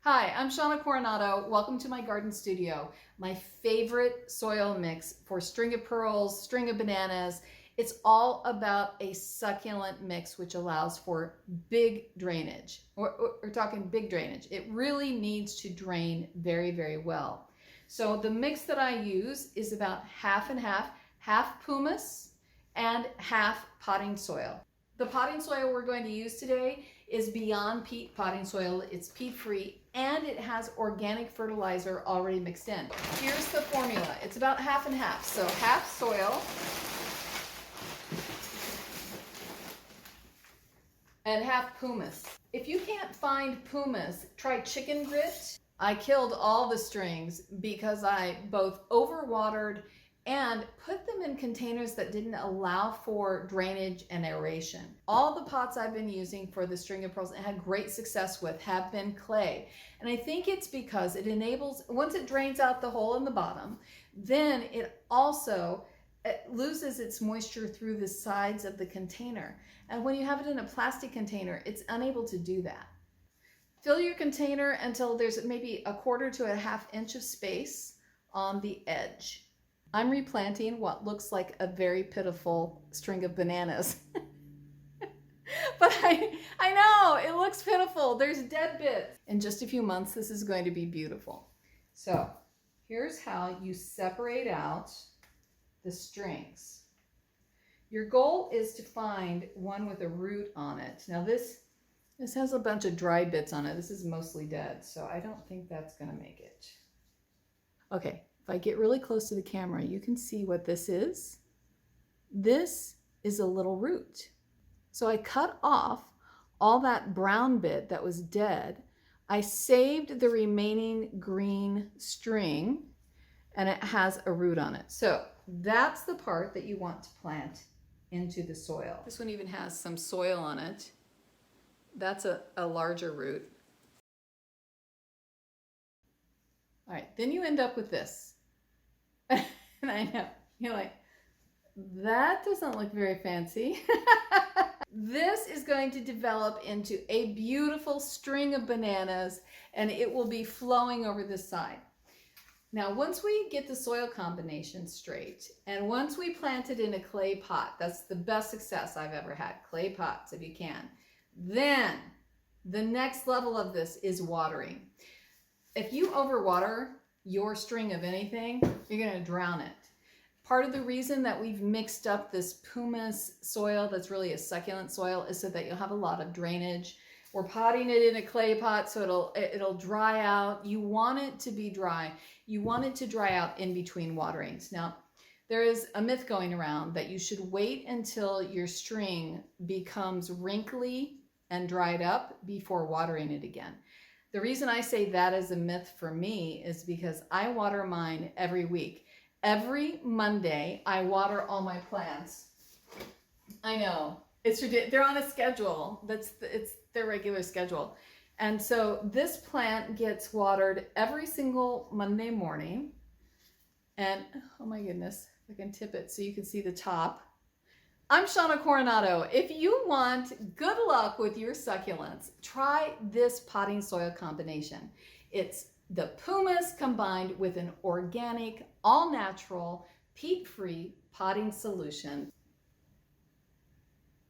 Hi, I'm Shauna Coronado. Welcome to my garden studio. My favorite soil mix for string of pearls, string of bananas. It's all about a succulent mix which allows for big drainage. We're talking big drainage. It really needs to drain very, very well. So the mix that I use is about half and half pumice and half potting soil. The potting soil we're going to use today is Beyond Peat potting soil. It's peat-free and it has organic fertilizer already mixed in. Here's the formula. It's about half and half. So half soil and half pumice. If you can't find pumice, try chicken grit. I killed all the strings because I both overwatered and put them in containers that didn't allow for drainage and aeration. All the pots I've been using for the string of pearls and had great success with have been clay. And I think it's because it enables, once it drains out the hole in the bottom, then it loses its moisture through the sides of the container. And when you have it in a plastic container, it's unable to do that. Fill your container until there's maybe a quarter to a half inch of space on the edge. I'm replanting what looks like a very pitiful string of bananas. But I know, it looks pitiful. There's dead bits. In just a few months, this is going to be beautiful. So here's how you separate out the strings. Your goal is to find one with a root on it. Now this has a bunch of dry bits on it. This is mostly dead, so I don't think that's gonna make it. Okay. If I get really close to the camera, you can see what this is. This is a little root. So I cut off all that brown bit that was dead. I saved the remaining green string and it has a root on it. So that's the part that you want to plant into the soil. This one even has some soil on it. That's a larger root. All right, then you end up with this. And I know, you're like, that doesn't look very fancy. This is going to develop into a beautiful string of bananas and it will be flowing over this side. Now, once we get the soil combination straight and once we plant it in a clay pot, that's the best success I've ever had, clay pots if you can, then the next level of this is watering. If you overwater your string of anything, you're going to drown it. Part of the reason that we've mixed up this pumice soil that's really a succulent soil is so that you'll have a lot of drainage. We're potting it in a clay pot so it'll dry out. You want it to be dry. You want it to dry out in between waterings. Now, there is a myth going around that you should wait until your string becomes wrinkly and dried up before watering it again. The reason I say that is a myth for me is because I water mine every week. Every Monday, I water all my plants. I know, it's ridiculous. They're on a schedule. It's their regular schedule. And so this plant gets watered every single Monday morning. And oh my goodness, I can tip it so you can see the top. I'm Shauna Coronado. If you want good luck with your succulents, try this potting soil combination. It's the pumice combined with an organic, all-natural, peat-free potting solution.